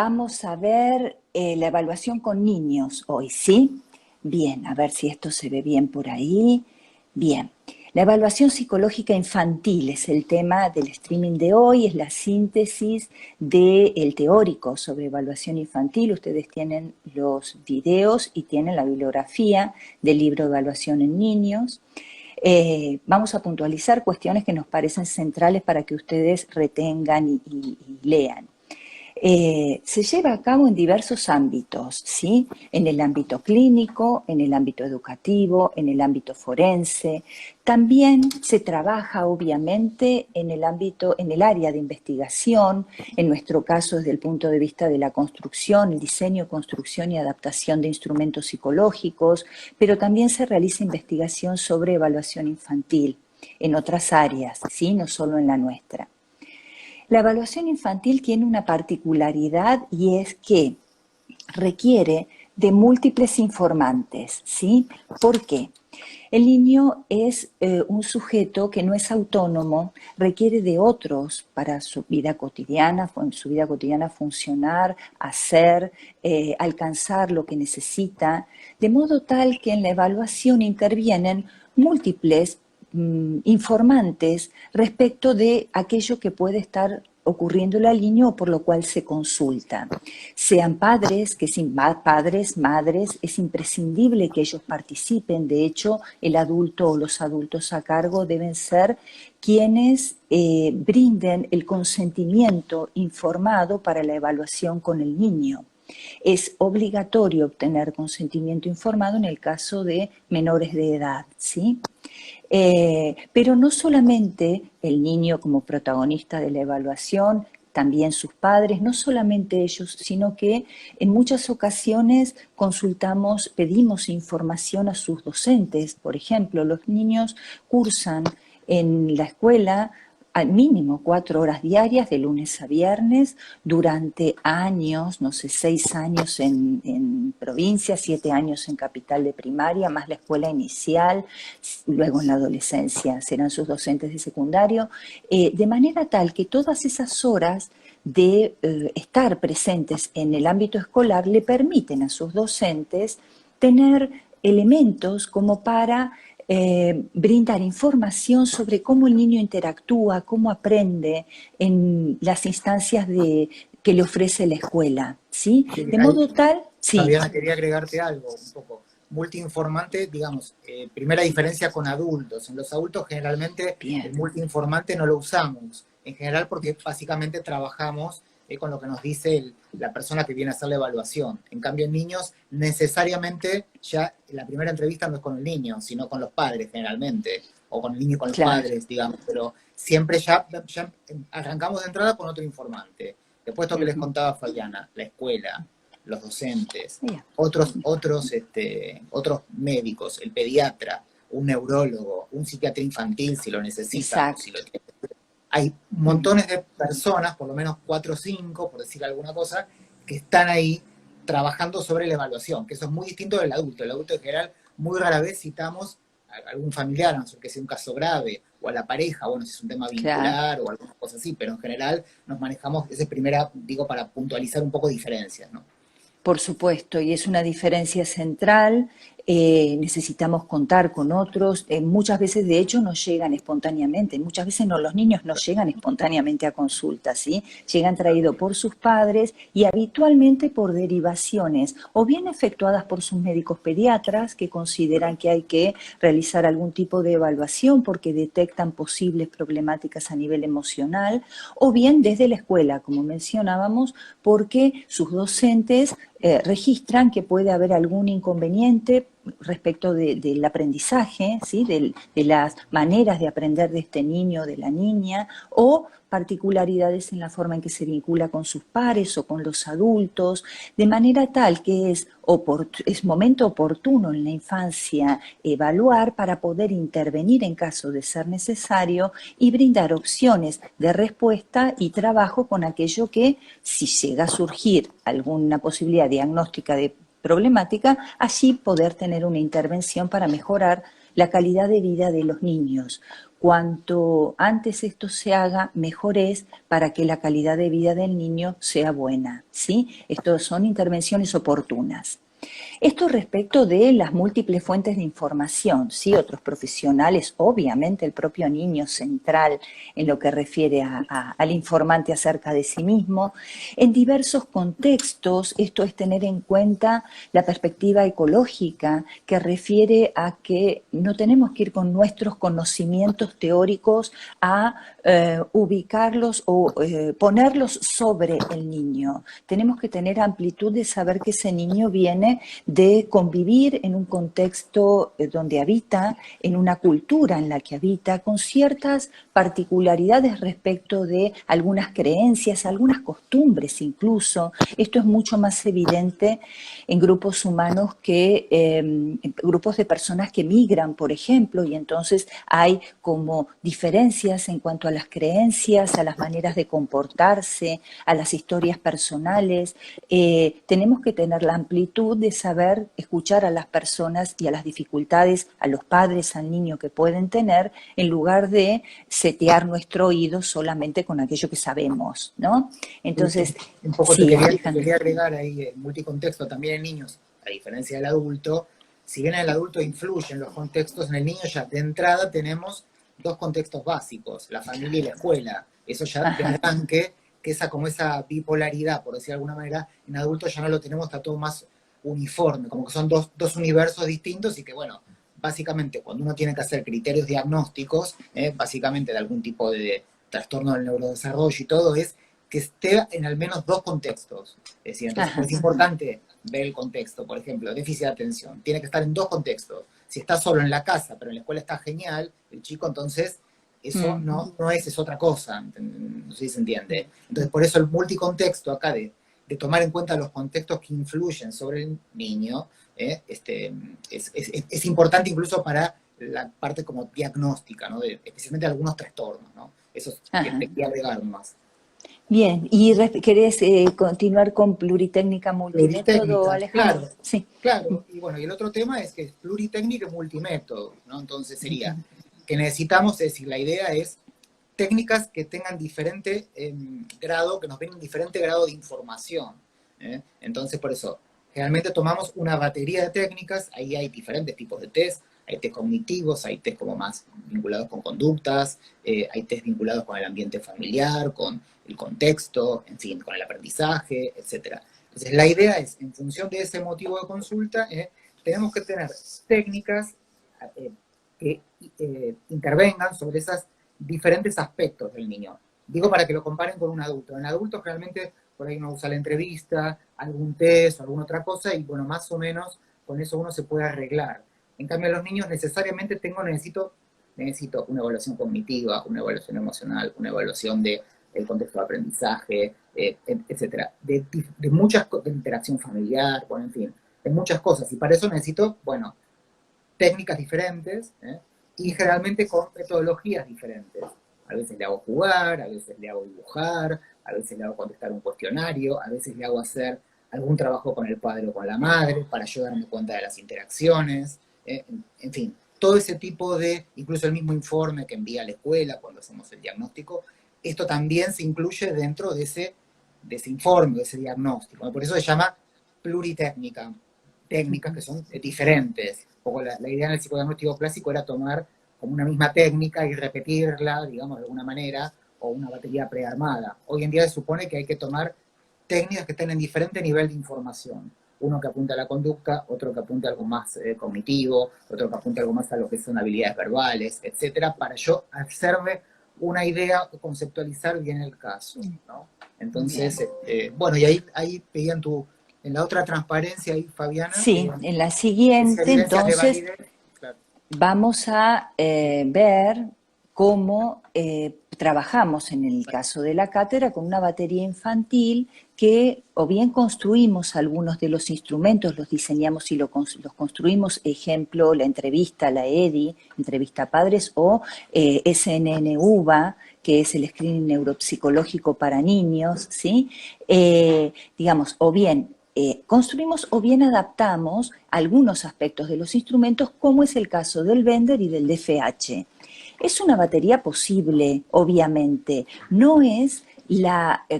Vamos a ver la evaluación con niños hoy, ¿sí? Bien, a ver si esto se ve bien por ahí. Bien, la evaluación psicológica infantil es el tema del streaming de hoy, es la síntesis del teórico sobre evaluación infantil. Ustedes tienen los videos y tienen la bibliografía del libro de evaluación en niños. Vamos a puntualizar cuestiones que nos parecen centrales para que ustedes retengan y lean. Se lleva a cabo en diversos ámbitos, ¿sí? En el ámbito clínico, en el ámbito educativo, en el ámbito forense. También se trabaja, obviamente, en el ámbito, en el área de investigación, en nuestro caso desde el punto de vista de la construcción, el diseño, construcción y adaptación de instrumentos psicológicos, pero también se realiza investigación sobre evaluación infantil en otras áreas, ¿sí? No solo en la nuestra. La evaluación infantil tiene una particularidad y es que requiere de múltiples informantes, ¿sí? ¿Por qué? El niño es un sujeto que no es autónomo, requiere de otros para su vida cotidiana, en su vida cotidiana funcionar, hacer, alcanzar lo que necesita, de modo tal que en la evaluación intervienen múltiples informantes respecto de aquello que puede estar ocurriéndole al niño o por lo cual se consulta. Sean padres, padres, madres, es imprescindible que ellos participen. De hecho, el adulto o los adultos a cargo deben ser quienes brinden el consentimiento informado para la evaluación con el niño. Es obligatorio obtener consentimiento informado en el caso de menores de edad, ¿sí? Pero no solamente el niño como protagonista de la evaluación, también sus padres, no solamente ellos, sino que en muchas ocasiones consultamos, pedimos información a sus docentes. Por ejemplo, los niños cursan en la escuela al mínimo 4 horas diarias de lunes a viernes durante años, no sé, 6 años en provincia, 7 años en capital de primaria, más la escuela inicial, luego en la adolescencia serán sus docentes de secundario, de manera tal que todas esas horas de estar presentes en el ámbito escolar le permiten a sus docentes tener elementos como para brindar información sobre cómo el niño interactúa, cómo aprende en las instancias que le ofrece la escuela, ¿sí? Sí, De modo tal, sí. Fabiana, quería agregarte algo un poco. Multiinformante, digamos, primera diferencia con adultos. En los adultos generalmente Bien. el multiinformante no lo usamos, en general porque básicamente trabajamos con lo que nos dice la persona que viene a hacer la evaluación. En cambio, en niños, necesariamente ya la primera entrevista no es con el niño, sino con los padres generalmente, o con el niño y con los padres, digamos, pero siempre ya arrancamos de entrada con otro informante. Después esto que les contaba Fabiana, la escuela, los docentes, otros médicos, el pediatra, un neurólogo, un psiquiatra infantil si lo necesita. Si lo tiene. Hay montones de personas, por lo menos 4 o 5, por decir alguna cosa, que están ahí trabajando sobre la evaluación, que eso es muy distinto del adulto. El adulto en general muy rara vez citamos a algún familiar, a no ser que sea un caso grave, o a la pareja, bueno, si es un tema vincular o alguna cosa así, pero en general nos manejamos, esa es primera, digo, para puntualizar un poco diferencias, ¿no? Por supuesto, y es una diferencia central. Necesitamos contar con otros. Muchas veces, de hecho, nos llegan espontáneamente. Muchas veces los niños no llegan espontáneamente a consulta, ¿sí? Llegan traídos por sus padres y habitualmente por derivaciones, o bien efectuadas por sus médicos pediatras que consideran que hay que realizar algún tipo de evaluación porque detectan posibles problemáticas a nivel emocional, o bien desde la escuela, como mencionábamos, porque sus docentes registran que puede haber algún inconveniente respecto del aprendizaje, ¿sí? de las maneras de aprender de este niño o de la niña, o particularidades en la forma en que se vincula con sus pares o con los adultos, de manera tal que es momento oportuno en la infancia evaluar para poder intervenir en caso de ser necesario y brindar opciones de respuesta y trabajo con aquello que, si llega a surgir alguna posibilidad diagnóstica de problemática, allí poder tener una intervención para mejorar la calidad de vida de los niños. cuanto antes esto se haga, mejor es para que la calidad de vida del niño sea buena, ¿sí? Estas son intervenciones oportunas. Esto respecto de las múltiples fuentes de información, sí, otros profesionales, obviamente el propio niño central en lo que refiere al informante acerca de sí mismo. En diversos contextos, esto es tener en cuenta la perspectiva ecológica que refiere a que no tenemos que ir con nuestros conocimientos teóricos a ubicarlos o ponerlos sobre el niño. Tenemos que tener amplitud de saber que ese niño viene de convivir en un contexto donde habita, en una cultura en la que habita, con ciertas particularidades respecto de algunas creencias, algunas costumbres incluso. Esto es mucho más evidente en grupos humanos que en grupos de personas que migran, por ejemplo, y entonces hay como diferencias en cuanto a las creencias, a las maneras de comportarse, a las historias personales. Tenemos que tener la amplitud de saber escuchar a las personas y a las dificultades, a los padres, al niño que pueden tener, en lugar de setear nuestro oído solamente con aquello que sabemos, ¿no? Entonces, un poco sí, te quería agregar ahí el multicontexto también en niños, a diferencia del adulto. Si bien en el adulto influyen los contextos, en el niño ya de entrada tenemos dos contextos básicos, la familia y la escuela. Eso ya de arranque, que como esa bipolaridad, por decir de alguna manera, en adultos ya no lo tenemos, está todo más uniforme, como que son dos universos distintos y que, bueno, básicamente cuando uno tiene que hacer criterios diagnósticos, básicamente de algún tipo de trastorno del neurodesarrollo y todo, es que esté en al menos dos contextos. Es decir, entonces es importante ver el contexto. Por ejemplo, déficit de atención. Tiene que estar en dos contextos. Si está solo en la casa, pero en la escuela está genial, el chico entonces, eso no es otra cosa. No sé si se entiende. Entonces, por eso el multicontexto acá de tomar en cuenta los contextos que influyen sobre el niño, es importante incluso para la parte como diagnóstica, ¿no? Especialmente algunos trastornos, ¿no? Eso es que te quería agregar más. Bien, ¿y querés continuar con pluritécnica multimétodo, Pluritécnica, Alejandro? claro, Sí. claro. Y bueno, y el otro tema es que es pluritécnica y multimétodo, ¿no? Entonces sería que necesitamos, es decir, la idea es técnicas que tengan diferente grado, que nos den un diferente grado de información. Entonces, por eso, generalmente tomamos una batería de técnicas, ahí hay diferentes tipos de test, hay test cognitivos, hay test como más vinculados con conductas, hay test vinculados con el ambiente familiar, con el contexto, en fin, con el aprendizaje, etc. Entonces, la idea es, en función de ese motivo de consulta, tenemos que tener técnicas que intervengan sobre esas diferentes aspectos del niño. Digo para que lo comparen con un adulto. En adultos realmente por ahí uno usa la entrevista, algún test o alguna otra cosa y bueno, más o menos con eso uno se puede arreglar. En cambio, a los niños necesariamente necesito una evaluación cognitiva, una evaluación emocional, una evaluación del contexto de aprendizaje, etcétera. De muchas de interacción familiar, bueno, en fin, de muchas cosas. Y para eso necesito, bueno, técnicas diferentes, y generalmente con metodologías diferentes. A veces le hago jugar, a veces le hago dibujar, a veces le hago contestar un cuestionario, a veces le hago hacer algún trabajo con el padre o con la madre para yo darme cuenta de las interacciones, en fin, todo ese tipo de, incluso el mismo informe que envía a la escuela cuando hacemos el diagnóstico, esto también se incluye dentro de ese informe, de ese diagnóstico. Por eso se llama pluritécnica, técnicas que son diferentes. Un poco la idea en el psicodiagnóstico clásico era tomar como una misma técnica y repetirla, digamos, de alguna manera, o una batería prearmada. Hoy en día se supone que hay que tomar técnicas que estén en diferente nivel de información. Uno que apunta a la conducta, otro que apunta a algo más cognitivo, otro que apunta a algo más a lo que son habilidades verbales, etcétera, para yo hacerme una idea, conceptualizar bien el caso, ¿no? Entonces, bueno, y ahí pedían en la otra transparencia ahí, Fabiana. Sí, en la siguiente, entonces, claro, vamos a ver cómo trabajamos en el caso de la cátedra con una batería infantil que o bien construimos algunos de los instrumentos, los diseñamos y los construimos, ejemplo, la entrevista, la EDI, entrevista a padres, o SNN-UVA, que es el screening neuropsicológico para niños, ¿sí? Digamos, o bien construimos o bien adaptamos algunos aspectos de los instrumentos, como es el caso del Bender y del DFH. Es una batería posible, obviamente. No es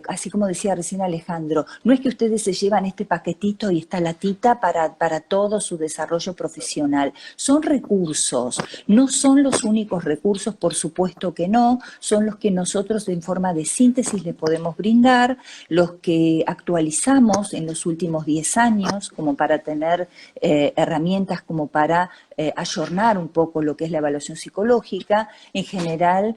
así como decía recién Alejandro, no es que ustedes se llevan este paquetito y esta latita para todo su desarrollo profesional. Son recursos, no son los únicos recursos, por supuesto que no, son los que nosotros en forma de síntesis le podemos brindar, los que actualizamos en los últimos 10 años, como para tener herramientas como para ayornar un poco lo que es la evaluación psicológica. En general,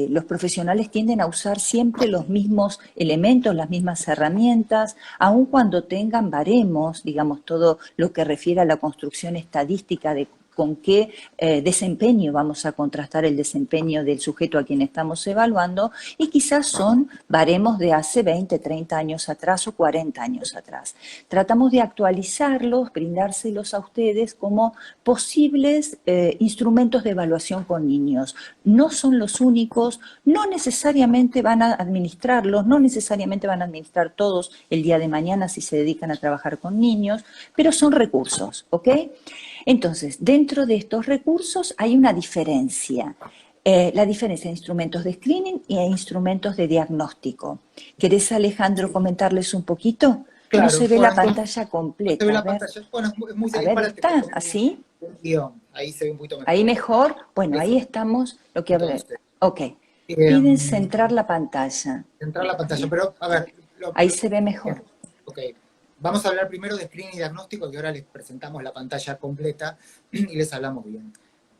los profesionales tienden a usar siempre los mismos elementos, las mismas herramientas, aun cuando tengan baremos, digamos, todo lo que refiere a la construcción estadística de con qué desempeño vamos a contrastar el desempeño del sujeto a quien estamos evaluando, y quizás son baremos de hace 20, 30 años atrás o 40 años atrás. Tratamos de actualizarlos, brindárselos a ustedes como posibles instrumentos de evaluación con niños. No son los únicos, no necesariamente van a administrarlos, no necesariamente van a administrar todos el día de mañana si se dedican a trabajar con niños, pero son recursos, ¿ok? Entonces, dentro de estos recursos hay una diferencia. La diferencia de instrumentos de screening e instrumentos de diagnóstico. ¿Querés, Alejandro, comentarles un poquito? Claro, No se ve la pantalla completa. Se ve la pantalla. Bueno, es muy a ver, ¿está así? Ahí se ve un poquito mejor. ¿Ahí mejor? Bueno, ahí estamos. Lo que ok. Piden centrar la pantalla. Centrar la pantalla, pero a ver. Ahí se ve mejor. Ok. Vamos a hablar primero de screening y diagnóstico, y ahora les presentamos la pantalla completa y les hablamos bien.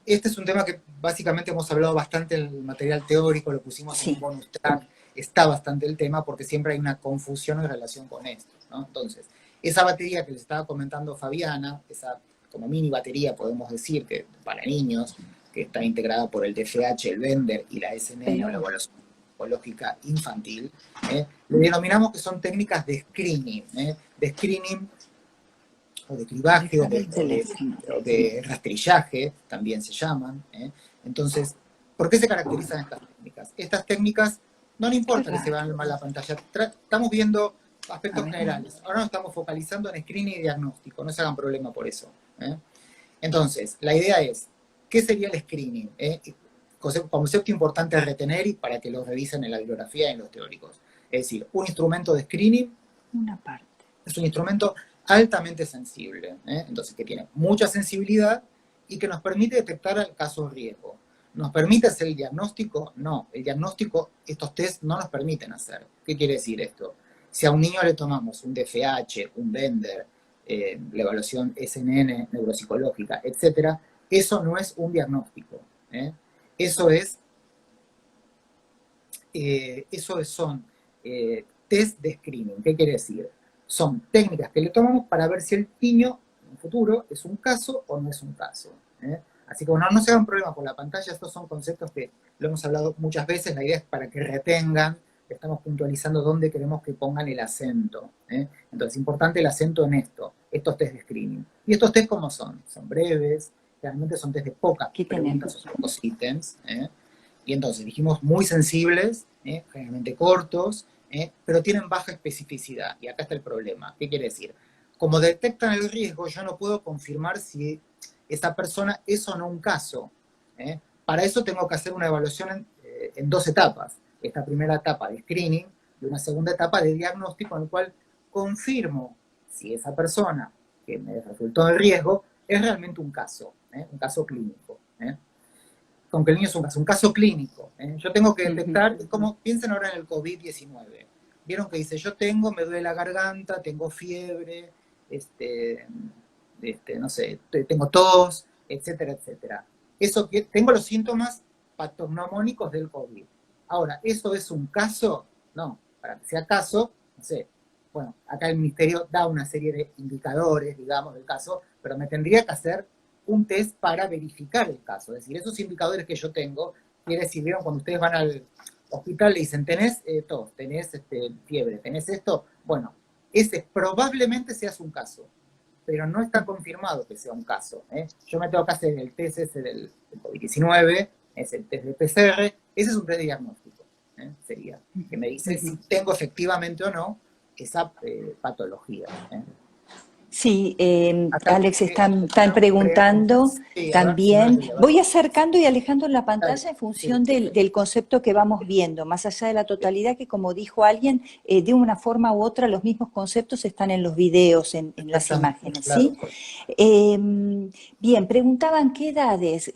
Este es un tema que básicamente hemos hablado bastante en el material teórico, lo pusimos en bonus track, está bastante el tema porque siempre hay una confusión en relación con esto, ¿no? Entonces, esa batería que les estaba comentando Fabiana, esa como mini batería, podemos decir, que para niños, que está integrada por el DFH, el Bender y la SNN, o la evaluación psicológica infantil, le denominamos que son técnicas de screening o de cribaje o de rastrillaje, también se llaman. Entonces, ¿por qué se caracterizan estas técnicas? Estas técnicas, no le importa que se vean mal la pantalla, estamos viendo aspectos generales. Ahora nos estamos focalizando en screening y diagnóstico, no se hagan problema por eso. Entonces, la idea es, ¿qué sería el screening? Concepto importante a retener y para que lo revisen en la bibliografía y en los teóricos. Es decir, un instrumento de screening es un instrumento altamente sensible, entonces que tiene mucha sensibilidad y que nos permite detectar casos de riesgo. ¿Nos permite hacer el diagnóstico? No, el diagnóstico, estos test no nos permiten hacer. ¿Qué quiere decir esto? Si a un niño le tomamos un DFH, un Bender, la evaluación SNN, neuropsicológica, etc., eso no es un diagnóstico. Eso son test de screening. ¿Qué quiere decir? Son técnicas que le tomamos para ver si el niño en un futuro es un caso o no es un caso. Así que bueno, no se hagan problema con la pantalla, estos son conceptos que lo hemos hablado muchas veces, la idea es para que retengan, estamos puntualizando dónde queremos que pongan el acento. Entonces, importante el acento en estos test de screening. ¿Y estos test cómo son? Son breves, realmente son test de pocas preguntas o pocos ítems. Y entonces dijimos muy sensibles, generalmente cortos, pero tienen baja especificidad. Y acá está el problema. ¿Qué quiere decir? Como detectan el riesgo, yo no puedo confirmar si esa persona es o no un caso. Para eso tengo que hacer una evaluación en dos etapas. Esta primera etapa de screening y una segunda etapa de diagnóstico en la cual confirmo si esa persona que me resultó de riesgo es realmente un caso clínico. Aunque el niño es un caso clínico. Yo tengo que detectar, como piensen ahora en el COVID-19. Vieron que dice, me duele la garganta, tengo fiebre, no sé, tengo tos, etcétera, etcétera. Eso que tengo los síntomas patognomónicos del COVID. Ahora, ¿eso es un caso? No, para que sea caso, no sé. Bueno, acá el ministerio da una serie de indicadores, digamos, del caso, pero me tendría que hacer un test para verificar el caso. Es decir, esos indicadores que yo tengo, quiere decir, ¿vieron? Cuando ustedes van al hospital le dicen, tenés tos, tenés fiebre, tenés esto, bueno, ese probablemente seas un caso, pero no está confirmado que sea un caso. Yo me tengo que hacer el test ese del COVID-19, es el test de PCR, ese es un test de diagnóstico, sería, que me dice si tengo efectivamente o no esa patología. Sí, Acá Alex, están tenemos preguntando preguntas. Sí, a ver, también. a ver. Voy acercando y alejando la Dale. pantalla en Sí, función del concepto que vamos viendo, más allá de la totalidad que, como dijo alguien, de una forma u otra los mismos conceptos están en los videos, en las exactamente, imágenes, claro. ¿sí? Bien, preguntaban qué edades,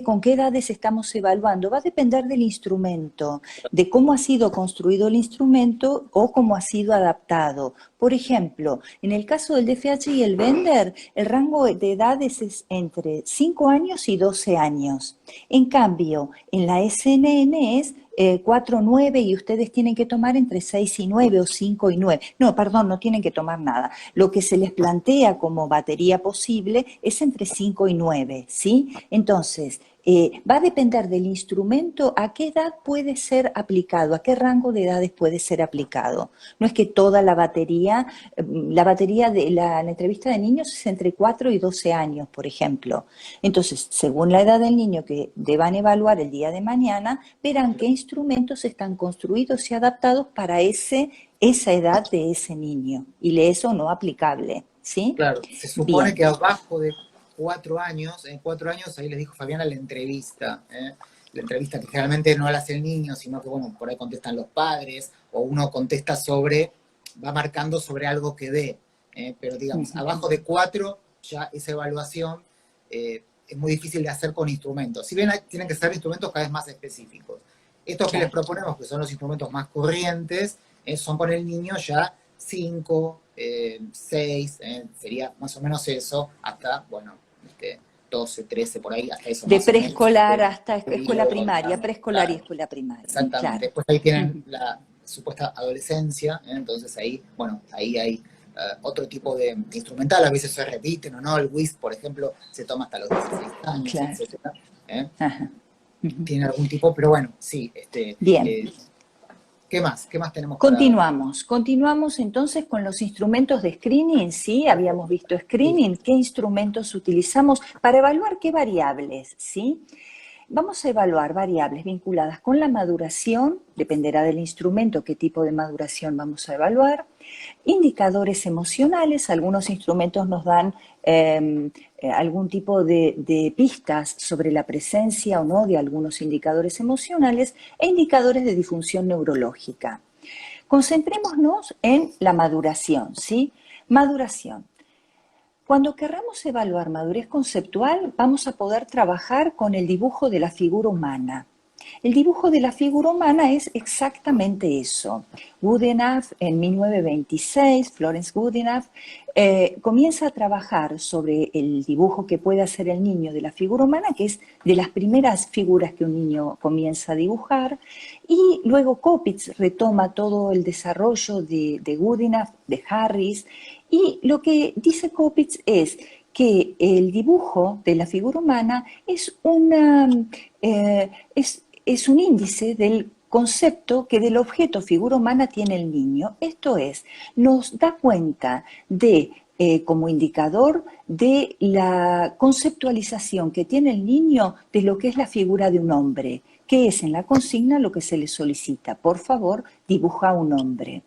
con qué edades estamos evaluando. Va a depender del instrumento, de cómo ha sido construido el instrumento o cómo ha sido adaptado. Por ejemplo, en el caso del DFH y el Bender, el rango de edades es entre 5 años y 12 años. En cambio, en la SNN es 4, 9 y ustedes tienen que tomar entre 6 y 9 o 5 y 9. No, perdón, no tienen que tomar nada. Lo que se les plantea como batería posible es entre 5 y 9, ¿sí? Entonces, va a depender del instrumento a qué edad puede ser aplicado, a qué rango de edades puede ser aplicado. No es que toda la batería de la entrevista de niños es entre 4 y 12 años, por ejemplo. Entonces, según la edad del niño que deban evaluar el día de mañana, verán qué instrumentos están construidos y adaptados para esa edad de ese niño y le es o no aplicable, ¿sí? Claro, se supone Bien. que abajo de 4 años, en 4 años, ahí les dijo Fabiana, la entrevista que generalmente no la hace el niño, sino que, bueno, por ahí contestan los padres, o uno contesta va marcando sobre algo que ve, pero digamos, abajo de 4, ya esa evaluación es muy difícil de hacer con instrumentos. Si bien tienen que ser instrumentos cada vez más específicos. Estos que les proponemos, que son los instrumentos más corrientes, son con el niño ya 5, 6, sería más o menos eso, hasta, bueno, 12, 13, por ahí, hasta eso De más o menos. preescolar hasta escuela Periodo, primaria, digamos, preescolar y claro, escuela primaria, exactamente. claro. Después ahí tienen la supuesta adolescencia, entonces ahí, bueno, ahí hay otro tipo de instrumental, a veces se repiten o no, el whist, por ejemplo, se toma hasta los 16 años, Claro. etcétera. Ajá. Tiene algún tipo, pero bueno, sí, Bien. ¿qué más? ¿Qué más tenemos para...? Continuamos entonces con los instrumentos de screening, ¿sí? Habíamos visto Sí, screening, ¿qué instrumentos utilizamos para evaluar qué variables, ¿sí? Vamos a evaluar variables vinculadas con la maduración, dependerá del instrumento qué tipo de maduración vamos a evaluar, indicadores emocionales, algunos instrumentos nos dan algún tipo de pistas sobre la presencia o no de algunos indicadores emocionales e indicadores de disfunción neurológica. Concentrémonos en la maduración, ¿sí? Maduración. Cuando querramos evaluar madurez conceptual, vamos a poder trabajar con el dibujo de la figura humana. El dibujo de la figura humana es exactamente eso. Goodenough, en 1926, Florence Goodenough, comienza a trabajar sobre el dibujo que puede hacer el niño de la figura humana, que es de las primeras figuras que un niño comienza a dibujar, y luego Coppitz retoma todo el desarrollo de Goodenough, de Harris, y lo que dice Coppitz es que el dibujo de la figura humana es es un índice del concepto que del objeto figura humana tiene el niño. Esto es, nos da cuenta como indicador de la conceptualización que tiene el niño de lo que es la figura de un hombre, que es en la consigna lo que se le solicita. Por favor, dibuja un hombre.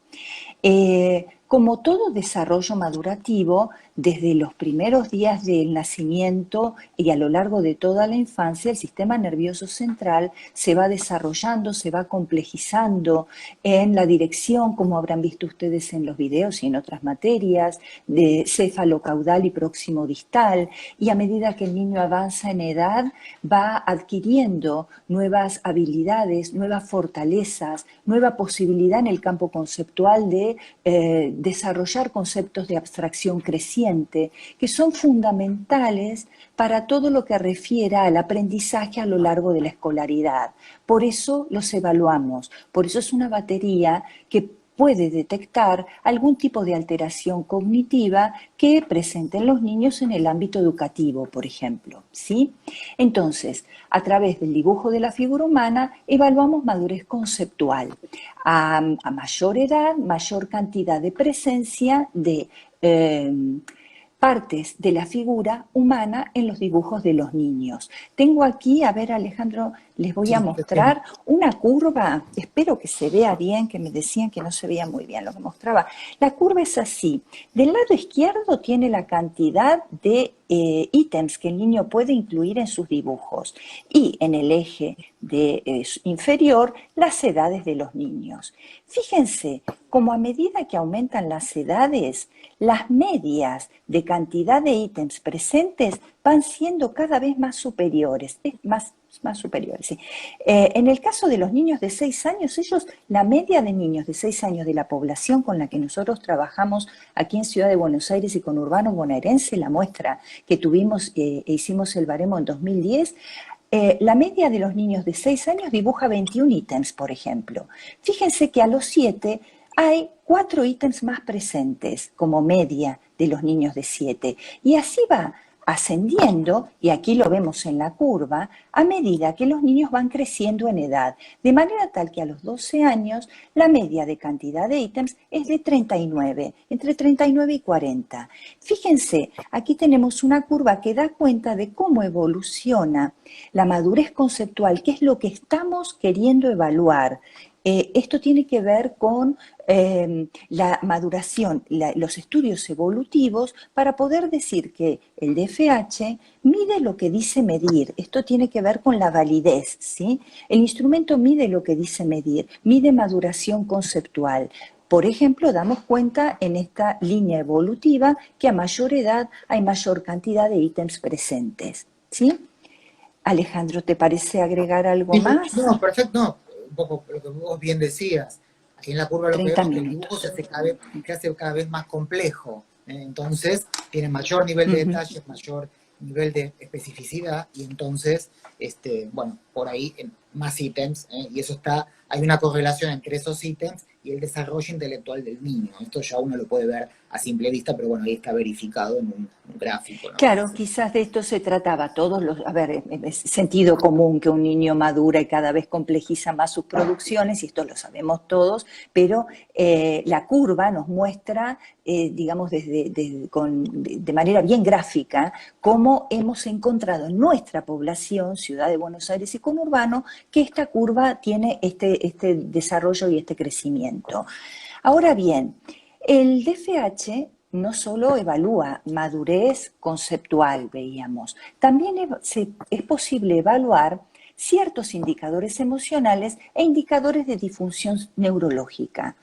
Como todo desarrollo madurativo, desde los primeros días del nacimiento y a lo largo de toda la infancia, el sistema nervioso central se va desarrollando, se va complejizando en la dirección, como habrán visto ustedes en los videos y en otras materias, de cefalocaudal y próximo distal, y a medida que el niño avanza en edad, va adquiriendo nuevas habilidades, nuevas fortalezas, nueva posibilidad en el campo conceptual de desarrollar conceptos de abstracción creciente que son fundamentales para todo lo que refiere al aprendizaje a lo largo de la escolaridad. Por eso los evaluamos, por eso es una batería que puede detectar algún tipo de alteración cognitiva que presenten los niños en el ámbito educativo, por ejemplo, ¿sí? Entonces, a través del dibujo de la figura humana, evaluamos madurez conceptual. A mayor edad, mayor cantidad de presencia de partes de la figura humana en los dibujos de los niños. Tengo aquí, a ver Alejandro, les voy a Sí, mostrar una curva, espero que se vea bien, que me decían que no se veía muy bien lo que mostraba. La curva es así, del lado izquierdo tiene la cantidad de ítems que el niño puede incluir en sus dibujos y en el eje inferior las edades de los niños. Fíjense, como a medida que aumentan las edades, las medias de cantidad de ítems presentes van siendo cada vez más superiores, más superiores, sí. En el caso de los niños de 6 años, la media de niños de 6 años de la población con la que nosotros trabajamos aquí en Ciudad de Buenos Aires y con Urbano Bonaerense, la muestra que tuvimos e hicimos el baremo en 2010, la media de los niños de 6 años dibuja 21 ítems, por ejemplo. Fíjense que a los 7 hay 4 ítems más presentes como media de los niños de 7. Y así va ascendiendo, y aquí lo vemos en la curva, a medida que los niños van creciendo en edad, de manera tal que a los 12 años la media de cantidad de ítems es de 39, entre 39 y 40. Fíjense, aquí tenemos una curva que da cuenta de cómo evoluciona la madurez conceptual, que es lo que estamos queriendo evaluar. Esto tiene que ver con la maduración, los estudios evolutivos para poder decir que el DFH mide lo que dice medir. Esto tiene que ver con la validez, ¿sí? El instrumento mide lo que dice medir, mide maduración conceptual. Por ejemplo, damos cuenta en esta línea evolutiva que a mayor edad hay mayor cantidad de ítems presentes, ¿sí? Alejandro, ¿te parece agregar algo más? No, perfecto, no, un poco lo que vos bien decías. Aquí en la curva lo que 30 vemos es que el dibujo minutos. se hace cada vez más complejo. Entonces, tiene mayor nivel de detalles, mayor nivel de especificidad, y entonces, bueno, por ahí más ítems, y eso hay una correlación entre esos ítems y el desarrollo intelectual del niño. Esto ya uno lo puede ver a simple vista, pero bueno, ahí está verificado en un gráfico, ¿no? Claro, quizás de esto se trataba. A ver, es sentido común que un niño madura y cada vez complejiza más sus producciones, y esto lo sabemos todos, pero la curva nos muestra, digamos, de manera bien gráfica, cómo hemos encontrado en nuestra población, Ciudad de Buenos Aires y conurbano, que esta curva tiene este desarrollo y este crecimiento. Ahora bien, el DFH no solo evalúa madurez conceptual, veíamos, también es posible evaluar ciertos indicadores emocionales e indicadores de disfunción neurológica.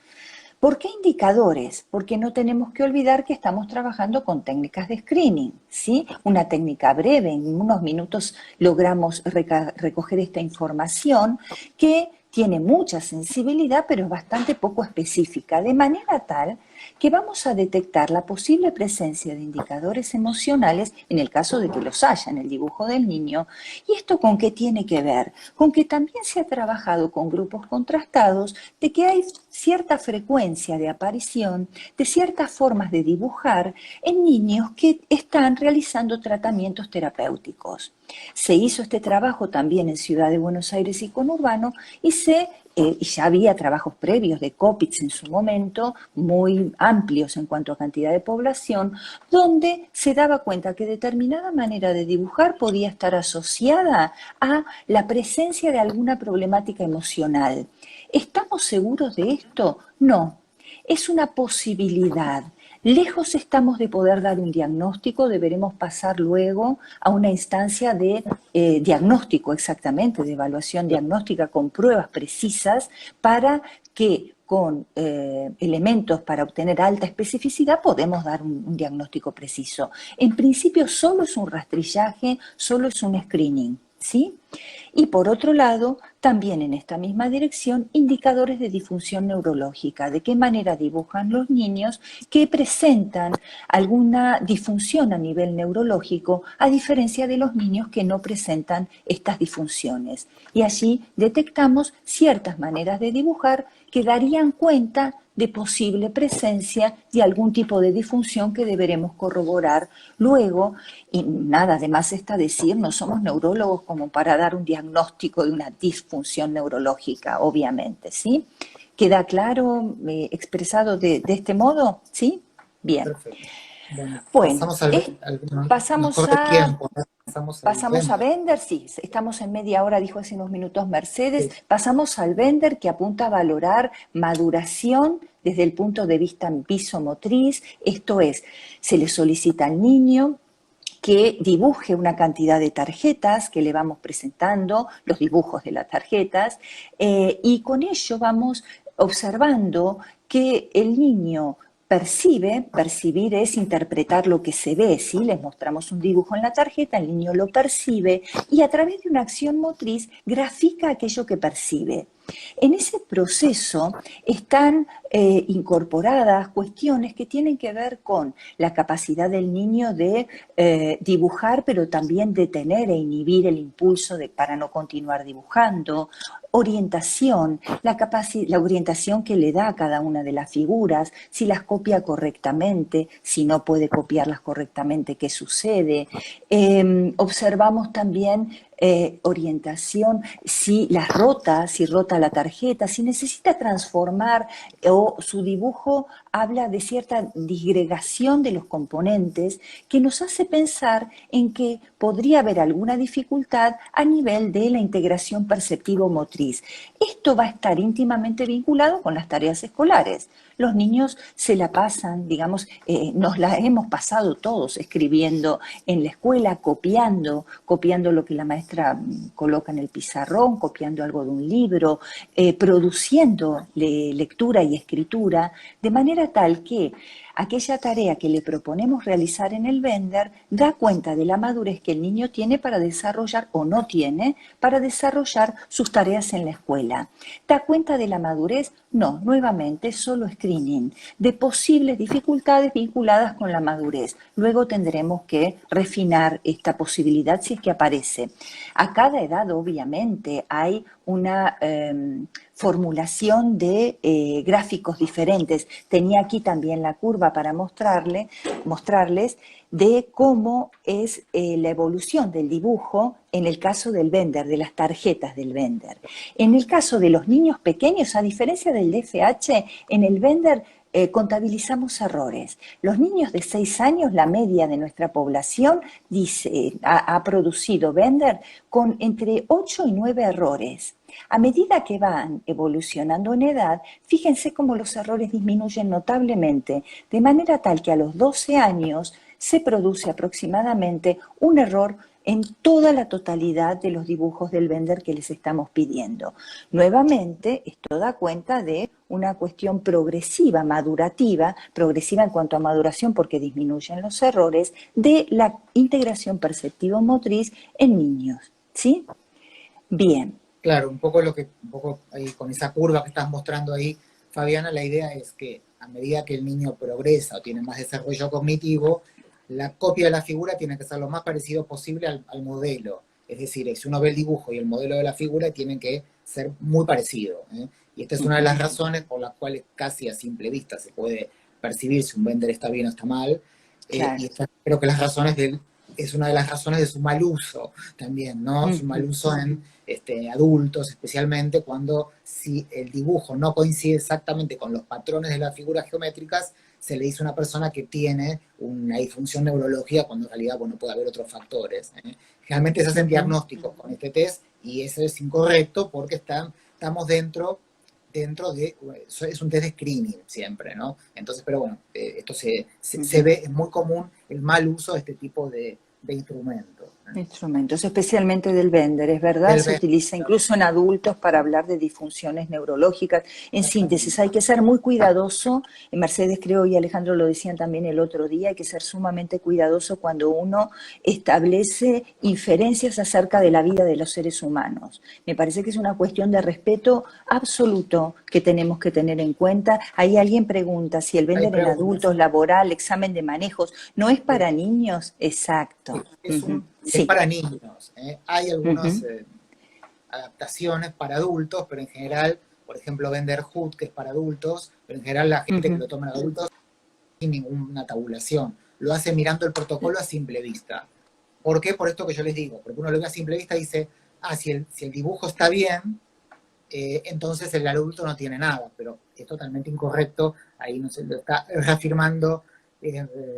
¿Por qué indicadores? Porque no tenemos que olvidar que estamos trabajando con técnicas de screening, ¿sí? Una técnica breve, en unos minutos logramos recoger esta información que tiene mucha sensibilidad, pero es bastante poco específica, de manera tal que vamos a detectar la posible presencia de indicadores emocionales en el caso de que los haya en el dibujo del niño. ¿Y esto con qué tiene que ver? Con que también se ha trabajado con grupos contrastados de que hay cierta frecuencia de aparición de ciertas formas de dibujar en niños que están realizando tratamientos terapéuticos. Se hizo este trabajo también en Ciudad de Buenos Aires y conurbano, y ya había trabajos previos de Copitz en su momento, muy amplios en cuanto a cantidad de población, donde se daba cuenta que determinada manera de dibujar podía estar asociada a la presencia de alguna problemática emocional. ¿Estamos seguros de esto? No. Es una posibilidad. Lejos estamos de poder dar un diagnóstico, deberemos pasar luego a una instancia de diagnóstico, exactamente, de evaluación diagnóstica con pruebas precisas para que con elementos para obtener alta especificidad podemos dar un diagnóstico preciso. En principio solo es un rastrillaje, solo es un screening, ¿sí? Y por otro lado, también en esta misma dirección, indicadores de disfunción neurológica, de qué manera dibujan los niños que presentan alguna disfunción a nivel neurológico, a diferencia de los niños que no presentan estas disfunciones. Y allí detectamos ciertas maneras de dibujar que darían cuenta de posible presencia de algún tipo de disfunción que deberemos corroborar luego. Y nada, además está decir, no somos neurólogos como para dar un diagnóstico de una disfunción neurológica, obviamente, ¿sí? ¿Queda claro, expresado de este modo? ¿Sí? Bien. Perfecto. Bueno, Bueno, pasamos pasamos mejor de a... tiempo, ¿no? pasamos al Pasamos a vender. Bender, sí, estamos en media hora, dijo hace unos minutos Mercedes. Sí. Pasamos al Bender, que apunta a valorar maduración desde el punto de vista visomotriz. Esto es, se le solicita al niño que dibuje una cantidad de tarjetas que le vamos presentando, los dibujos de las tarjetas, y con ello vamos observando que el niño percibir es interpretar lo que se ve, ¿sí? Les mostramos un dibujo en la tarjeta, el niño lo percibe y a través de una acción motriz grafica aquello que percibe. En ese proceso están incorporadas cuestiones que tienen que ver con la capacidad del niño de dibujar, pero también detener e inhibir el impulso para no continuar dibujando, orientación, la orientación que le da a cada una de las figuras, si las copia correctamente, si no puede copiarlas correctamente, qué sucede. Observamos también orientación, si las rota, si rota la tarjeta, si necesita transformar o su dibujo habla de cierta disgregación de los componentes que nos hace pensar en que podría haber alguna dificultad a nivel de la integración perceptivo-motriz. Esto va a estar íntimamente vinculado con las tareas escolares. Los niños se la pasan, digamos, nos la hemos pasado todos escribiendo en la escuela, copiando lo que la maestra coloca en el pizarrón, copiando algo de un libro, produciendo lectura y escritura, de manera tal que aquella tarea que le proponemos realizar en el Bender da cuenta de la madurez que el niño tiene para desarrollar o no tiene para desarrollar sus tareas en la escuela. ¿Da cuenta de la madurez? No, nuevamente solo screening de posibles dificultades vinculadas con la madurez. Luego tendremos que refinar esta posibilidad si es que aparece. A cada edad, obviamente, hay una formulación de gráficos diferentes. Tenía aquí también la curva para mostrarles de cómo es la evolución del dibujo en el caso del Bender, de las tarjetas del Bender. En el caso de los niños pequeños, a diferencia del DFH, en el Bender contabilizamos errores. Los niños de 6 años, la media de nuestra población, ha producido Bender con entre 8 y 9 errores. A medida que van evolucionando en edad, fíjense cómo los errores disminuyen notablemente, de manera tal que a los 12 años se produce aproximadamente un error en toda la totalidad de los dibujos del Bender que les estamos pidiendo. Nuevamente, esto da cuenta de una cuestión progresiva, madurativa, progresiva en cuanto a maduración porque disminuyen los errores, de la integración perceptivo-motriz en niños. ¿Sí? Bien. Claro, un poco ahí con esa curva que estás mostrando ahí, Fabiana, la idea es que a medida que el niño progresa o tiene más desarrollo cognitivo, la copia de la figura tiene que ser lo más parecido posible al modelo. Es decir, si uno ve el dibujo y el modelo de la figura, tienen que ser muy parecidos. Y esta es una de las razones por las cuales casi a simple vista se puede percibir si un Bender está bien o está mal. Claro. Y creo que es una de las razones de su mal uso también, ¿no? Su mal uso en adultos, especialmente cuando si el dibujo no coincide exactamente con los patrones de las figuras geométricas, se le dice a una persona que tiene una disfunción neurológica cuando en realidad, bueno, puede haber otros factores. Generalmente se hacen diagnósticos con este test y eso es incorrecto porque estamos dentro de, es un test de screening siempre, ¿no? Entonces, pero bueno, esto se ve, es muy común el mal uso de este tipo de instrumentos. Instrumentos, especialmente del Bender, es verdad, se utiliza incluso en adultos para hablar de disfunciones neurológicas. En síntesis, hay que ser muy cuidadoso, Mercedes creo y Alejandro lo decían también el otro día, hay que ser sumamente cuidadoso cuando uno establece inferencias acerca de la vida de los seres humanos. Me parece que es una cuestión de respeto absoluto que tenemos que tener en cuenta. Ahí alguien pregunta si el Bender en adultos, laboral, examen de manejos, ¿no es para niños? Exacto. Es para niños. Hay algunas adaptaciones para adultos, pero en general, por ejemplo, Bender Hood, que es para adultos, pero en general la gente que lo toma en adultos sin ninguna tabulación. Lo hace mirando el protocolo a simple vista. ¿Por qué? Por esto que yo les digo. Porque uno lo ve a simple vista y dice, si el dibujo está bien, entonces el adulto no tiene nada. Pero es totalmente incorrecto. Ahí no se lo está reafirmando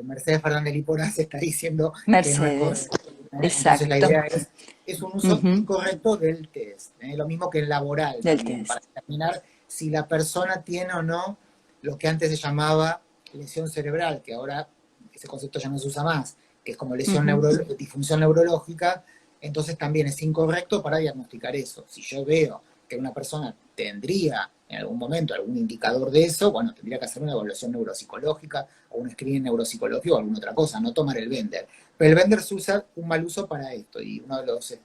Mercedes Fernández Lípora, se está diciendo Mercedes. que no es correcto. Entonces la exacto. idea es un uso incorrecto del test, lo mismo que el laboral Del también, test. para determinar si la persona tiene o no lo que antes se llamaba lesión cerebral, que ahora ese concepto ya no se usa más, que es como disfunción neurológica. Entonces también es incorrecto para diagnosticar eso. Si yo veo que una persona tendría en algún momento algún indicador de eso, bueno, tendría que hacer una evaluación neuropsicológica o un screening neuropsicológico o alguna otra cosa, no tomar el Bender. Pero el Bender se usa un mal uso para esto, y uno de los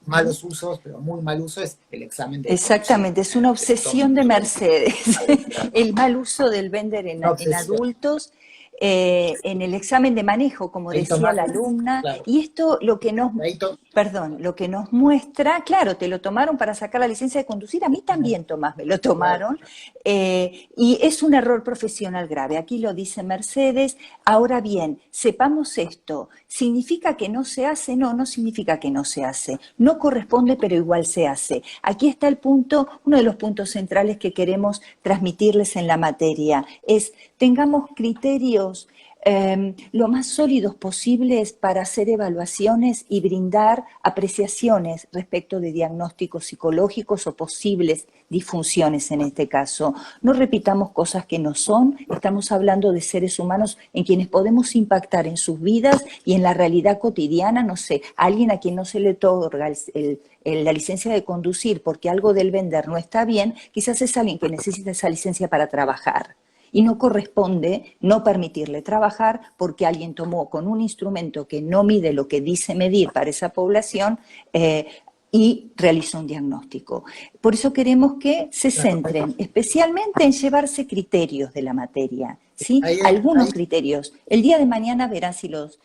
malos usos, pero muy mal uso, es el examen de conducir. Exactamente, es una obsesión de Mercedes, el mal uso del Bender en adultos, en el examen de manejo, como decía la alumna, claro. y esto lo que nos muestra, claro, te lo tomaron para sacar la licencia de conducir, a mí también, Tomás, me lo tomaron, y es un error profesional grave, aquí lo dice Mercedes. Ahora bien, sepamos esto, ¿significa que no se hace? No, no significa que no se hace, no corresponde, pero igual se hace. Aquí está el punto, uno de los puntos centrales que queremos transmitirles en la materia, es tengamos criterios lo más sólidos posibles para hacer evaluaciones y brindar apreciaciones respecto de diagnósticos psicológicos o posibles disfunciones en este caso. No repitamos cosas que no son, estamos hablando de seres humanos en quienes podemos impactar en sus vidas y en la realidad cotidiana, no sé, alguien a quien no se le otorga la licencia de conducir porque algo del Bender no está bien, quizás es alguien que necesita esa licencia para trabajar. Y no corresponde no permitirle trabajar porque alguien tomó con un instrumento que no mide lo que dice medir para esa población y realizó un diagnóstico. Por eso queremos que se centren especialmente en llevarse criterios de la materia, ¿sí? Algunos criterios. El día de mañana verán si los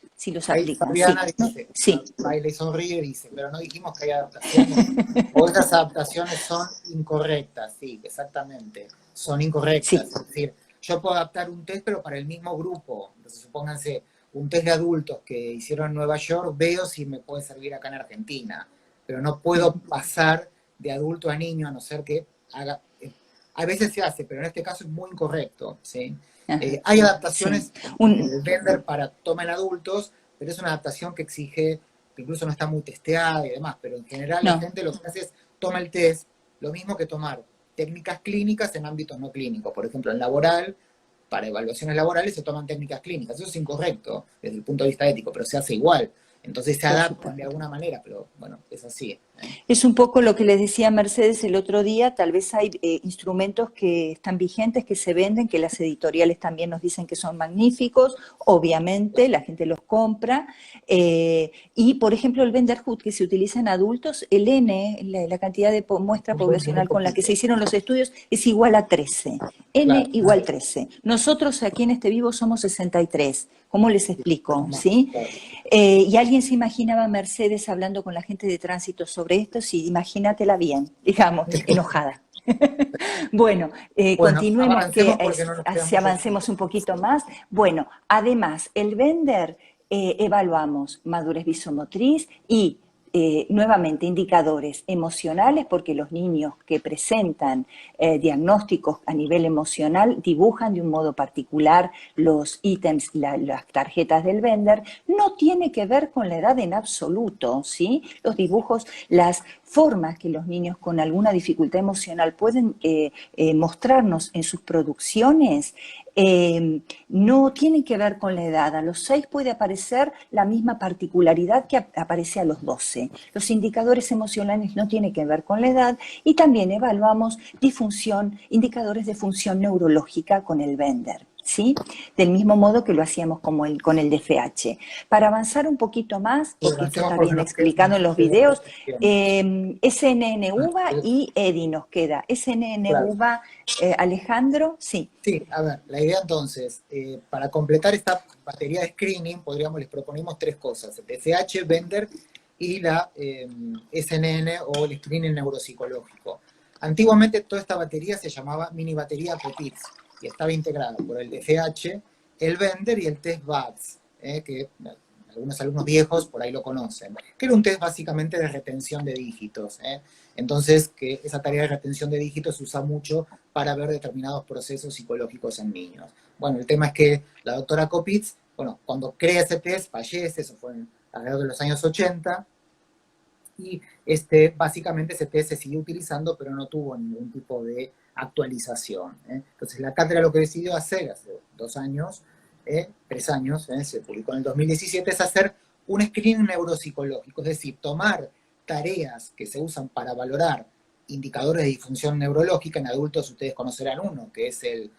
aplican. Fabiana dice, sí. Baile sonríe y dice, pero no dijimos que hay adaptaciones, o esas adaptaciones son incorrectas. Sí, exactamente, son incorrectas. Sí. Es decir, yo puedo adaptar un test, pero para el mismo grupo. Entonces, supónganse, un test de adultos que hicieron en Nueva York, veo si me puede servir acá en Argentina. Pero no puedo pasar de adulto a niño, a no ser que haga... A veces se hace, pero en este caso es muy incorrecto, ¿sí? Hay adaptaciones del Bender para toma en adultos, pero es una adaptación que exige, que incluso no está muy testeada y demás, pero en general la gente lo que hace es toma el test, lo mismo que tomar técnicas clínicas en ámbitos no clínicos. Por ejemplo, en laboral, para evaluaciones laborales se toman técnicas clínicas. Eso es incorrecto desde el punto de vista ético, pero se hace igual. Entonces se adaptan de alguna manera, pero bueno, es así. Es un poco lo que les decía Mercedes el otro día, tal vez hay instrumentos que están vigentes, que se venden, que las editoriales también nos dicen que son magníficos, obviamente la gente los compra, y por ejemplo el Benderhood que se utiliza en adultos, el N, la cantidad de muestra poblacional con la que se hicieron los estudios es igual a 13, N igual 13. Nosotros aquí en Este Vivo somos 63. ¿Cómo les explico? ¿Sí? Y alguien se imaginaba a Mercedes hablando con la gente de tránsito sobre esto, sí, imagínatela bien, digamos, enojada. Bueno, continuemos, si avancemos un poquito más. Bueno, además, el Bender evaluamos madurez visomotriz y nuevamente indicadores emocionales, porque los niños que presentan diagnósticos a nivel emocional dibujan de un modo particular los ítems, las tarjetas del Bender. No tiene que ver con la edad en absoluto, ¿sí? Los dibujos, las formas que los niños con alguna dificultad emocional pueden mostrarnos en sus producciones no tienen que ver con la edad. A los 6 puede aparecer la misma particularidad que aparece a los 12. Los indicadores emocionales no tienen que ver con la edad y también evaluamos indicadores de función neurológica con el Bender, ¿sí? Del mismo modo que lo hacíamos con el DFH. Para avanzar un poquito más, porque esto está bien explicado en los videos, SNN-UVA y EDI nos queda. SNN-UVA, Alejandro, sí. Sí, a ver, la idea entonces, para completar esta batería de screening, les proponemos 3 cosas: el DFH, Bender y la SNN o el screening neuropsicológico. Antiguamente toda esta batería se llamaba mini batería COPITS y estaba integrada por el DFH, el Bender y el test BATS, que algunos alumnos viejos por ahí lo conocen, que era un test básicamente de retención de dígitos. Entonces, que esa tarea de retención de dígitos se usa mucho para ver determinados procesos psicológicos en niños. Bueno, el tema es que la doctora Kopitz, cuando crea ese test, fallece, eso fue alrededor de los años 80, y básicamente ese test se siguió utilizando, pero no tuvo ningún tipo de actualización. Entonces la cátedra lo que decidió hacer hace 2 años, 3 años, se publicó en el 2017, es hacer un screening neuropsicológico, es decir, tomar tareas que se usan para valorar indicadores de disfunción neurológica. En adultos ustedes conocerán uno, que es el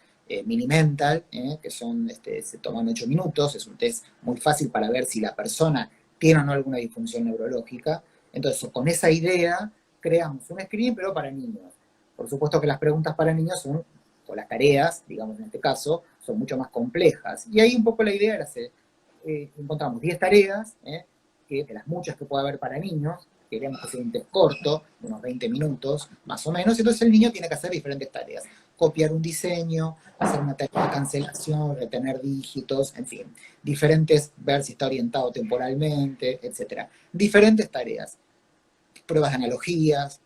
Mini-Mental, que se toman 8 minutos, es un test muy fácil para ver si la persona tiene o no alguna disfunción neurológica. Entonces, con esa idea, creamos un screening, pero para niños. Por supuesto que las preguntas para niños son, o las tareas, digamos en este caso, son mucho más complejas. Y ahí un poco la idea era encontramos 10 tareas, que de las muchas que puede haber para niños, queríamos hacer un test corto, de unos 20 minutos, más o menos, entonces el niño tiene que hacer diferentes tareas. Copiar un diseño, hacer una tarea de cancelación, retener dígitos, en fin, diferentes, ver si está orientado temporalmente, etc. Diferentes tareas, pruebas de analogías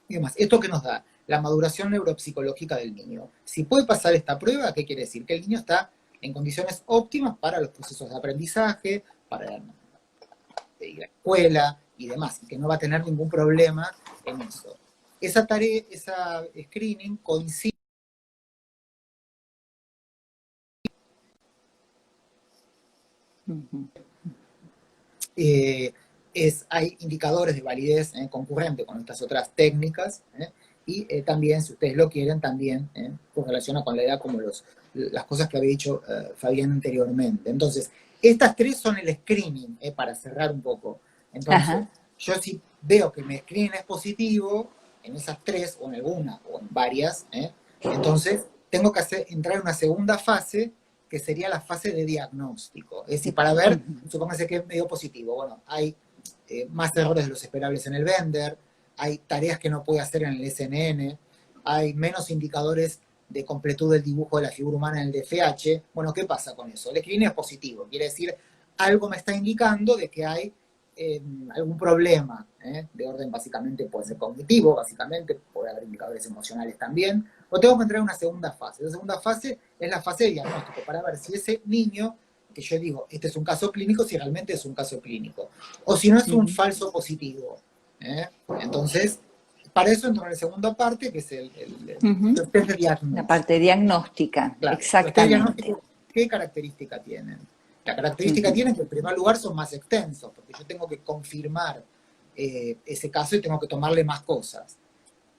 y demás. ¿Esto qué nos da? La maduración neuropsicológica del niño. Si puede pasar esta prueba, ¿qué quiere decir? Que el niño está en condiciones óptimas para los procesos de aprendizaje, para ir a la escuela y demás, y que no va a tener ningún problema en eso. Esa tarea, esa screening coincide. Hay indicadores de validez concurrente con estas otras técnicas, y también, si ustedes lo quieren, también correlaciona con la edad, como las cosas que había dicho Fabián anteriormente. Entonces, estas 3 son el screening, para cerrar un poco. Entonces, yo si veo que mi screening es positivo, en esas 3, o en alguna, o en varias, entonces tengo que entrar en una segunda fase, que sería la fase de diagnóstico. Es decir, para ver, supóngase que es medio positivo. Bueno, hay más errores de los esperables en el Bender, hay tareas que no puede hacer en el SNN, hay menos indicadores de completud del dibujo de la figura humana en el DFH. Bueno, ¿qué pasa con eso? El screening es positivo, quiere decir, algo me está indicando de que hay algún problema, de orden básicamente puede ser cognitivo, básicamente puede haber indicadores emocionales también, o tengo que entrar en una segunda fase. La segunda fase es la fase de diagnóstico, para ver si ese niño, que yo digo, este es un caso clínico, si realmente es un caso clínico, o si no es un falso positivo. Entonces, para eso entro en la segunda parte, que es el test de diagnóstico. La parte diagnóstica, claro, exactamente. ¿Qué característica tienen? La característica tienen que, en primer lugar, son más extensos, porque yo tengo que confirmar ese caso y tengo que tomarle más cosas.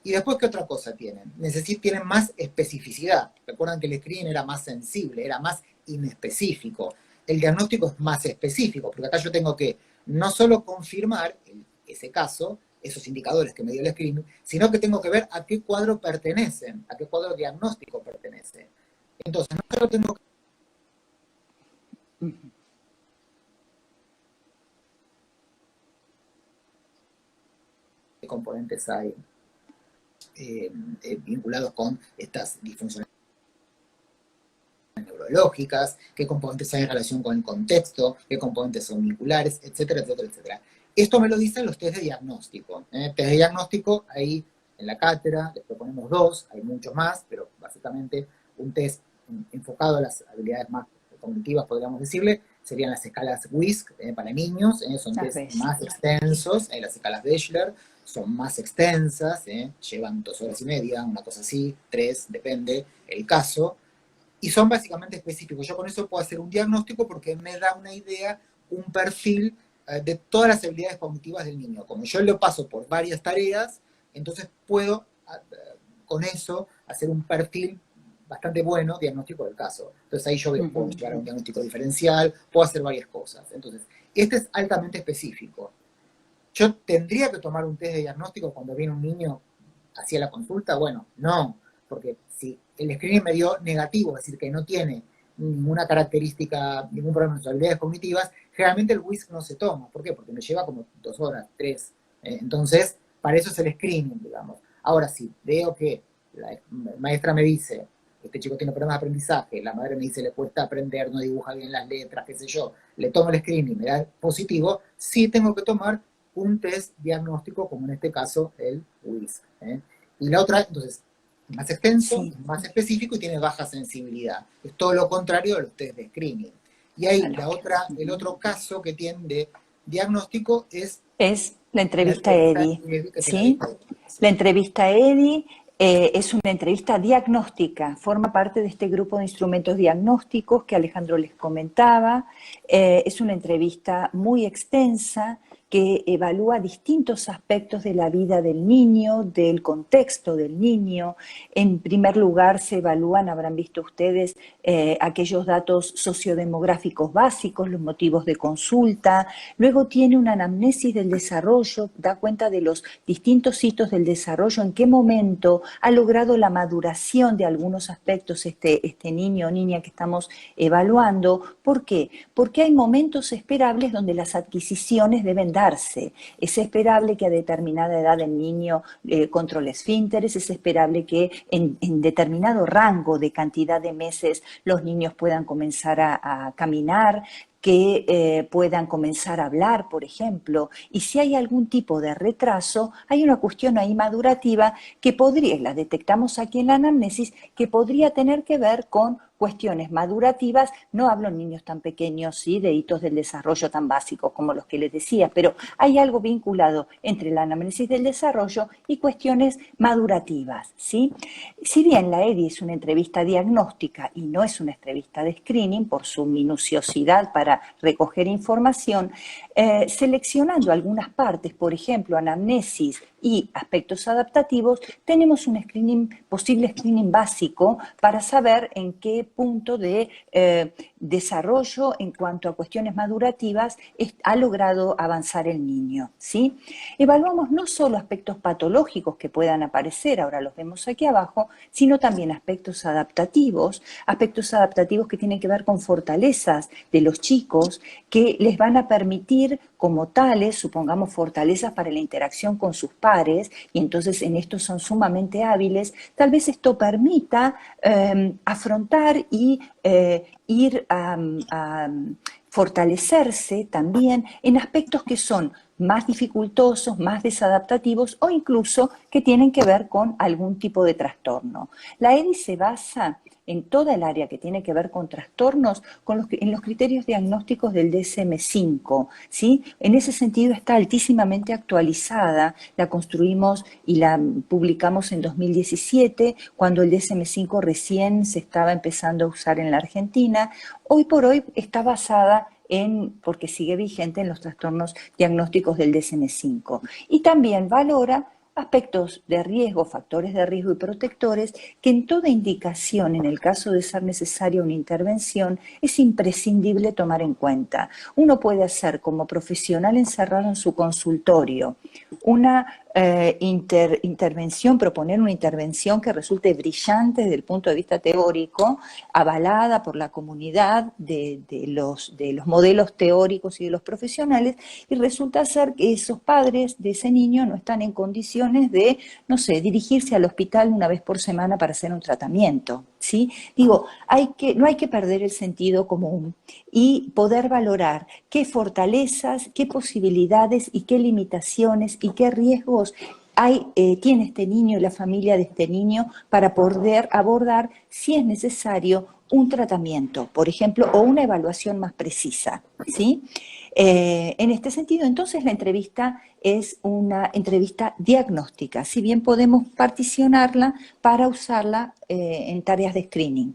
Y después, ¿qué otra cosa tienen? Tienen más especificidad. Recuerdan que el screening era más sensible, era más inespecífico. El diagnóstico es más específico, porque acá yo tengo que no solo confirmar ese caso, esos indicadores que me dio el screening, sino que tengo que ver a qué cuadro pertenecen, a qué cuadro diagnóstico pertenece. Entonces, no solo tengo que... ¿Qué componentes hay vinculados con estas disfunciones neurológicas? ¿Qué componentes hay en relación con el contexto? ¿Qué componentes son vinculares? Etcétera, etcétera, etcétera. Esto me lo dicen los test de diagnóstico. Test de diagnóstico, ahí en la cátedra les proponemos 2, hay muchos más, pero básicamente un test enfocado a las habilidades más cognitivas, podríamos decirle, serían las escalas WISC para niños, son test más extensos, las escalas Bechler son más extensas, llevan 2 horas y media, una cosa así, 3, depende el caso, y son básicamente específicos. Yo con eso puedo hacer un diagnóstico porque me da una idea, un perfil de todas las habilidades cognitivas del niño. Como yo lo paso por varias tareas, entonces puedo con eso hacer un perfil bastante bueno diagnóstico del caso. Entonces ahí yo puedo llevar a un diagnóstico diferencial, puedo hacer varias cosas. Entonces, este es altamente específico. ¿Yo tendría que tomar un test de diagnóstico cuando viene un niño hacia la consulta? Bueno, no, porque si el screening me dio negativo, es decir, que no tiene ninguna característica, ningún problema en sus habilidades cognitivas, generalmente el WISC no se toma. ¿Por qué? Porque me lleva como 2 horas, 3. Entonces, para eso es el screening, digamos. Ahora, si veo que la maestra me dice, este chico tiene problemas de aprendizaje, la madre me dice, le cuesta aprender, no dibuja bien las letras, qué sé yo, le tomo el screening, me da positivo, sí tengo que tomar un test diagnóstico, como en este caso el WISC. Y la otra, entonces, más extenso, más específico y tiene baja sensibilidad. Es todo lo contrario de los test de screening. Y ahí el otro caso que tiene de diagnóstico es la la entrevista a entrevista Eddie, que se la ¿sí? dijo. La entrevista a Eddie es una entrevista diagnóstica, forma parte de este grupo de instrumentos diagnósticos que Alejandro les comentaba. Es una entrevista muy extensa que evalúa distintos aspectos de la vida del niño, del contexto del niño. En primer lugar, se evalúan, habrán visto ustedes, aquellos datos sociodemográficos básicos, los motivos de consulta. Luego tiene una anamnesis del desarrollo, da cuenta de los distintos hitos del desarrollo, en qué momento ha logrado la maduración de algunos aspectos este niño o niña que estamos evaluando. ¿Por qué? Porque hay momentos esperables donde las adquisiciones deben darse. Es esperable que a determinada edad el niño controle esfínteres, es esperable que en determinado rango de cantidad de meses los niños puedan comenzar a caminar, que puedan comenzar a hablar, por ejemplo, y si hay algún tipo de retraso, hay una cuestión ahí madurativa que podría, la detectamos aquí en la anamnesis, que podría tener que ver con cuestiones madurativas. No hablo en niños tan pequeños, ¿sí?, de hitos del desarrollo tan básicos como los que les decía, pero hay algo vinculado entre la anamnesis del desarrollo y cuestiones madurativas, ¿sí? Si bien la EDI es una entrevista diagnóstica y no es una entrevista de screening por su minuciosidad para recoger información, seleccionando algunas partes, por ejemplo, anamnesis y aspectos adaptativos, tenemos un posible screening básico para saber en qué punto de desarrollo en cuanto a cuestiones madurativas ha logrado avanzar el niño, ¿sí? Evaluamos no solo aspectos patológicos que puedan aparecer, ahora los vemos aquí abajo, sino también aspectos adaptativos que tienen que ver con fortalezas de los chicos que les van a permitir como tales, supongamos fortalezas para la interacción con sus pares, y entonces en esto son sumamente hábiles. Tal vez esto permita afrontar y ir a fortalecerse también en aspectos que son más dificultosos, más desadaptativos o incluso que tienen que ver con algún tipo de trastorno. La EDI se basa en toda el área que tiene que ver con trastornos en los criterios diagnósticos del DSM-5, ¿sí? En ese sentido está altísimamente actualizada, la construimos y la publicamos en 2017, cuando el DSM-5 recién se estaba empezando a usar en la Argentina. Hoy por hoy está basada porque sigue vigente en los trastornos diagnósticos del DSM-5. Y también valora aspectos de riesgo, factores de riesgo y protectores que en toda indicación, en el caso de ser necesaria una intervención, es imprescindible tomar en cuenta. Uno puede hacer como profesional encerrado en su consultorio una intervención, proponer una intervención que resulte brillante desde el punto de vista teórico, avalada por la comunidad de los modelos teóricos y de los profesionales, y resulta ser que esos padres de ese niño no están en condiciones de, no sé, dirigirse al hospital una vez por semana para hacer un tratamiento, ¿sí? Digo, no hay que perder el sentido común y poder valorar qué fortalezas, qué posibilidades y qué limitaciones y qué riesgos tiene este niño y la familia de este niño para poder abordar, si es necesario, un tratamiento, por ejemplo, o una evaluación más precisa, ¿sí? En este sentido, entonces, la entrevista es una entrevista diagnóstica, si bien podemos particionarla para usarla en tareas de screening.